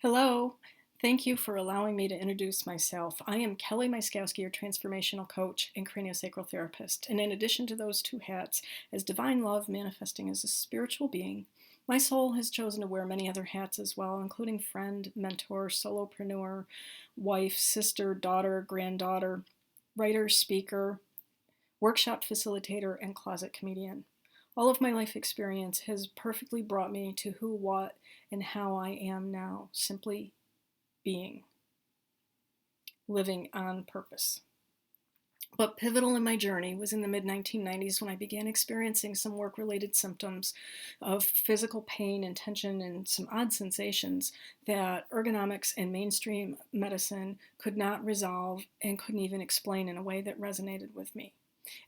Hello. Thank you for allowing me to introduce myself. I am Kelly Myszkowski, your transformational coach and craniosacral therapist. And in addition to those two hats, as divine love manifesting as a spiritual being, my soul has chosen to wear many other hats as well, including friend, mentor, solopreneur, wife, sister, daughter, granddaughter, writer, speaker, workshop facilitator, and closet comedian. All of my life experience has perfectly brought me to who, what, and how I am now, simply being, living on purpose. But pivotal in my journey was in the mid-1990s when I began experiencing some work-related symptoms of physical pain and tension and some odd sensations that ergonomics and mainstream medicine could not resolve and couldn't even explain in a way that resonated with me.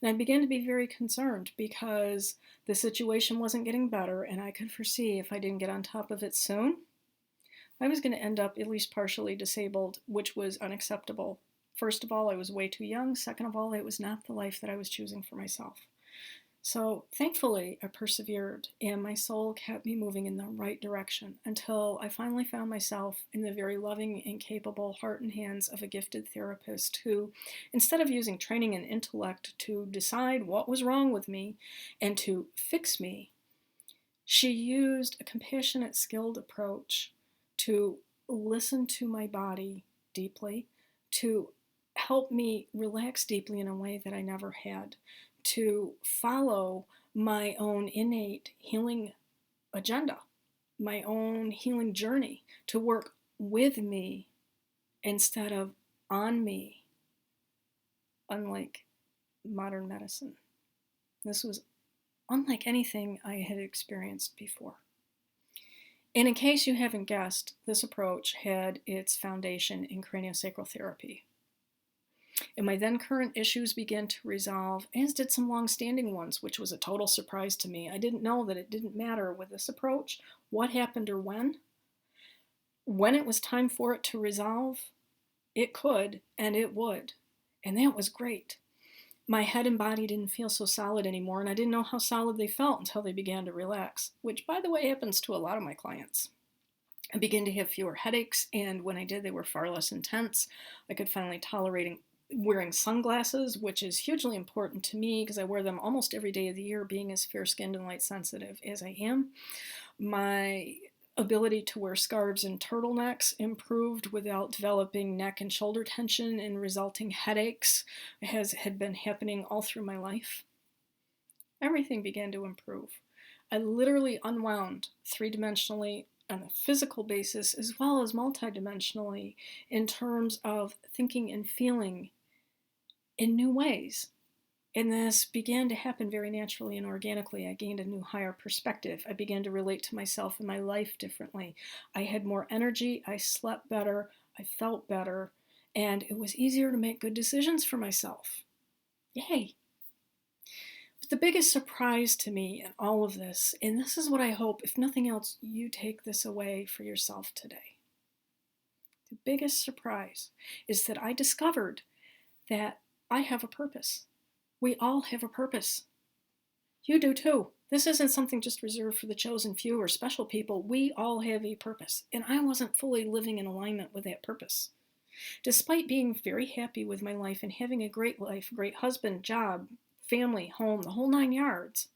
And I began to be very concerned because the situation wasn't getting better, and I could foresee if I didn't get on top of it soon, I was going to end up at least partially disabled, which was unacceptable. First of all, I was way too young. Second of all, it was not the life that I was choosing for myself. So thankfully, I persevered, and my soul kept me moving in the right direction until I finally found myself in the very loving and capable heart and hands of a gifted therapist who, instead of using training and intellect to decide what was wrong with me and to fix me, she used a compassionate, skilled approach to listen to my body deeply, to help me relax deeply in a way that I never had, to follow my own innate healing agenda, my own healing journey, to work with me instead of on me, unlike modern medicine. This was unlike anything I had experienced before. And in case you haven't guessed, this approach had its foundation in craniosacral therapy. And my then current issues began to resolve, as did some long-standing ones, which was a total surprise to me. I didn't know that it didn't matter with this approach what happened or when. When it was time for it to resolve, it could and it would. And that was great. My head and body didn't feel so solid anymore, and I didn't know how solid they felt until they began to relax, which, by the way, happens to a lot of my clients. I began to have fewer headaches, and when I did, they were far less intense. I could finally tolerate wearing sunglasses, which is hugely important to me because I wear them almost every day of the year, being as fair-skinned and light-sensitive as I am. My ability to wear scarves and turtlenecks improved without developing neck and shoulder tension and resulting headaches had been happening all through my life. Everything began to improve. I literally unwound three-dimensionally on a physical basis as well as multidimensionally in terms of thinking and feeling in new ways. And this began to happen very naturally and organically. I gained a new higher perspective. I began to relate to myself and my life differently. I had more energy, I slept better, I felt better, and it was easier to make good decisions for myself. Yay! But the biggest surprise to me in all of this, and this is what I hope, if nothing else, you take this away for yourself today. The biggest surprise is that I discovered that I have a purpose. We all have a purpose. You do too. This isn't something just reserved for the chosen few or special people. We all have a purpose, and I wasn't fully living in alignment with that purpose. Despite being very happy with my life and having a great life, great husband, job, family, home, the whole 9 yards,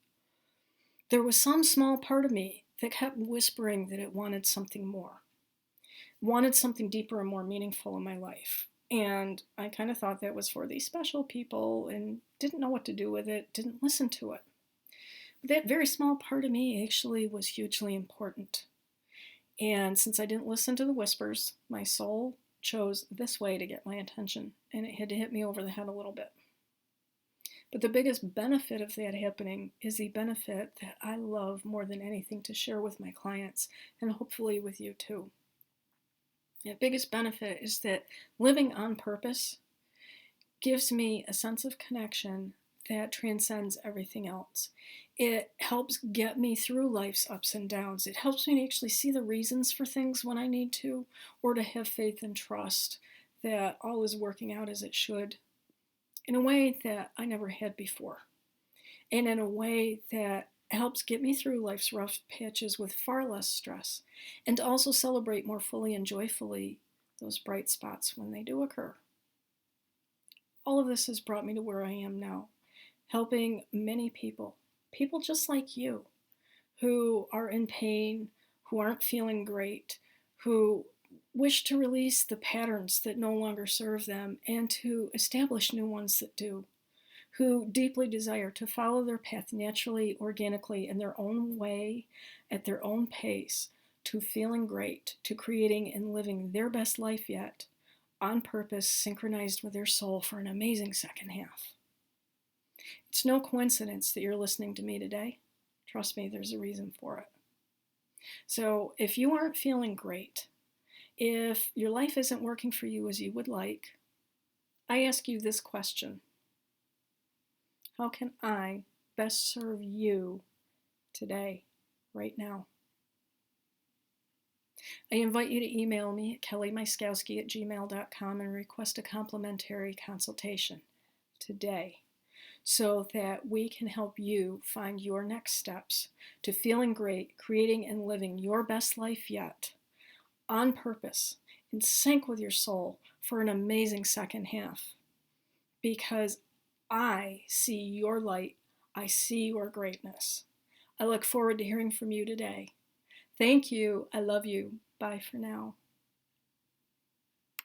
there was some small part of me that kept whispering that it wanted something more, wanted something deeper and more meaningful in my life. And I kind of thought that was for these special people and didn't know what to do with it, didn't listen to it. But that very small part of me actually was hugely important. And since I didn't listen to the whispers, my soul chose this way to get my attention, and it had to hit me over the head a little bit. But the biggest benefit of that happening is the benefit that I love more than anything to share with my clients, and hopefully with you too. The biggest benefit is that living on purpose gives me a sense of connection that transcends everything else. It helps get me through life's ups and downs. It helps me to actually see the reasons for things when I need to, or to have faith and trust that all is working out as it should in a way that I never had before, and in a way that helps get me through life's rough patches with far less stress, and to also celebrate more fully and joyfully those bright spots when they do occur. All of this has brought me to where I am now, helping many people, people just like you, who are in pain, who aren't feeling great, who wish to release the patterns that no longer serve them and to establish new ones that do, who deeply desire to follow their path naturally, organically, in their own way, at their own pace, to feeling great, to creating and living their best life yet, on purpose, synchronized with their soul for an amazing second half. It's no coincidence that you're listening to me today. Trust me, there's a reason for it. So if you aren't feeling great, if your life isn't working for you as you would like, I ask you this question: how can I best serve you today, right now? I invite you to email me at kellymyszkowski@gmail.com and request a complimentary consultation today so that we can help you find your next steps to feeling great, creating and living your best life yet, on purpose, in sync with your soul for an amazing second half. Because I see your light, I see your greatness. I look forward to hearing from you today. Thank you. I love you. Bye for now.